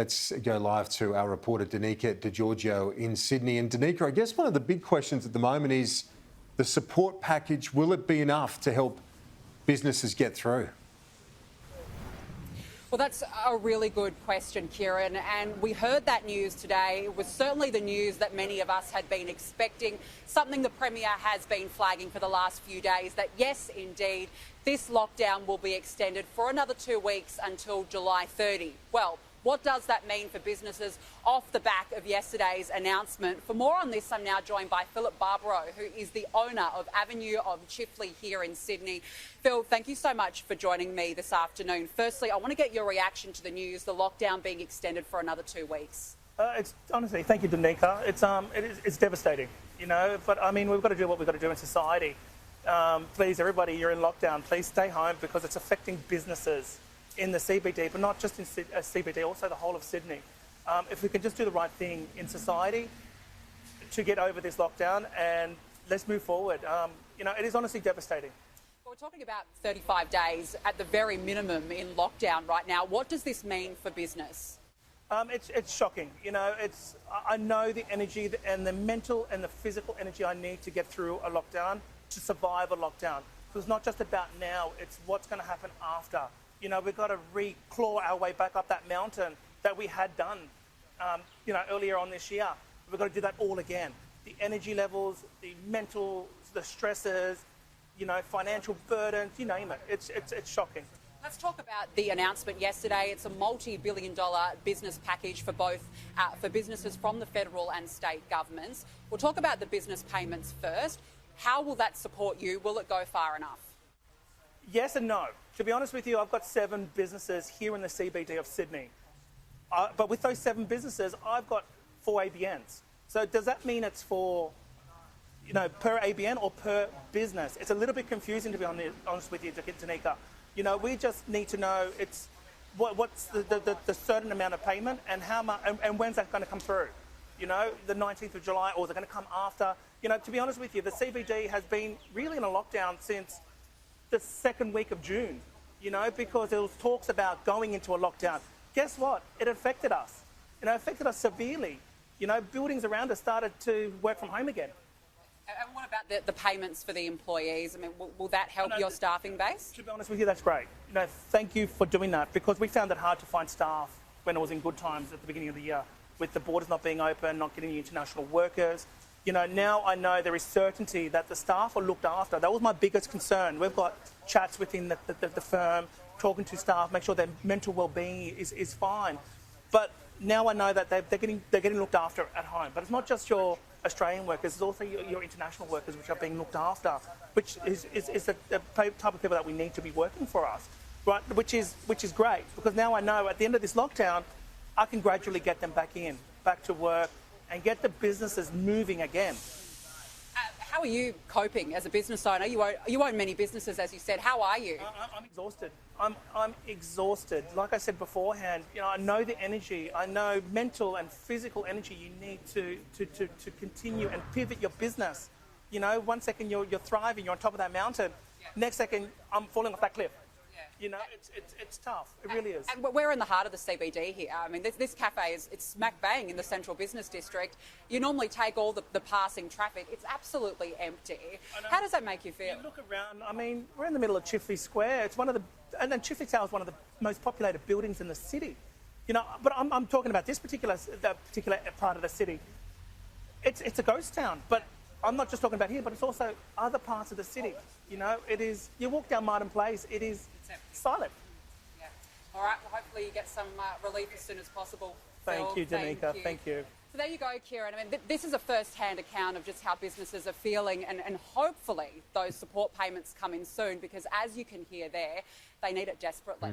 Let's go live to our reporter Danica DiGiorgio in Sydney. And Danica, I guess one of the big questions at the moment is the support package. Will it be enough to help businesses get through? Well, that's a really good question, Kieran, and we heard that news today. It was certainly the news that many of us had been expecting, something the Premier has been flagging for the last few days, that yes, indeed, this lockdown will be extended for another 2 weeks until July 30. Well, what does that mean for businesses off the back of yesterday's announcement? For more on this, I'm now joined by Phillip Barbaro, who is the owner of Avenue of Chifley here in Sydney. Phil, thank you so much for joining me this afternoon. Firstly, I want to get your reaction to the news, the lockdown being extended for another 2 weeks. It's honestly, thank you, Danica. It's devastating, you know. But I mean, we've got to do what we've got to do in society. Please, everybody, you're in lockdown. Please stay home because it's affecting businesses in the CBD, but not just in CBD, also the whole of Sydney. If we can just do the right thing in society to get over this lockdown and let's move forward. You know, it is honestly devastating. Well, we're talking about 35 days at the very minimum in lockdown right now. What does this mean for business? It's shocking. You know, I know the energy and the mental and the physical energy I need to get through a lockdown, to survive a lockdown. So it's not just about now, it's what's going to happen after. You know, we've got to claw our way back up that mountain that we had done, you know, earlier on this year. We've got to do that all again. The energy levels, the mental, the stresses, you know, financial burdens, you name it. It's shocking. Let's talk about the announcement yesterday. It's a multi-billion-dollar business package for both for businesses from the federal and state governments. We'll talk about the business payments first. How will that support you? Will it go far enough? Yes and no. To be honest with you, I've got 7 businesses here in the CBD of Sydney. But with those 7 businesses, I've got 4 ABNs. So does that mean it's for, you know, per ABN or per business? It's a little bit confusing, to be honest with you, Danica. You know, we just need to know what's the certain amount of payment and how much and when's that going to come through? You know, the 19th of July, or is it going to come after? You know, to be honest with you, the CBD has been really in a lockdown since the second week of June, you know, because there was talks about going into a lockdown. Guess what? It affected us. You know, it affected us severely. You know, buildings around us started to work from home again. And what about the payments for the employees? I mean, will that help your staffing base? To be honest with you, that's great. You know, thank you for doing that, because we found it hard to find staff when it was in good times at the beginning of the year, with the borders not being open, not getting the international workers. You know, now I know there is certainty that the staff are looked after. That was my biggest concern. We've got chats within the firm, talking to staff, make sure their mental well-being is fine. But now I know that they're getting looked after at home. But it's not just your Australian workers, it's also your international workers which are being looked after, which is the type of people that we need to be working for us, right? Which is great, because now I know at the end of this lockdown, I can gradually get them back to work, and get the businesses moving again. How are you coping as a business owner? You own many businesses, as you said. How are you? I'm exhausted. I'm exhausted. Like I said beforehand, you know, I know the energy. I know mental and physical energy you need to continue and pivot your business. You know, one second you're thriving, you're on top of that mountain. Yeah. Next second, I'm falling off that cliff. You know, it's tough. It really is. And we're in the heart of the CBD here. I mean, this cafe it's smack bang in the central business district. You normally take all the passing traffic. It's absolutely empty. How does that make you feel? You look around. I mean, we're in the middle of Chifley Square. It's and then Chifley Tower is one of the most populated buildings in the city. You know, but I'm talking about this particular part of the city. It's a ghost town, but I'm not just talking about here, but it's also other parts of the city. You know, it is. You walk down Martin Place, it is silent. Yeah. All right. Well, hopefully you get some relief as soon as possible. Thank you, Danica. Thank you. So there you go, Kieran. I mean, this is a first-hand account of just how businesses are feeling, and hopefully those support payments come in soon, because as you can hear there, they need it desperately.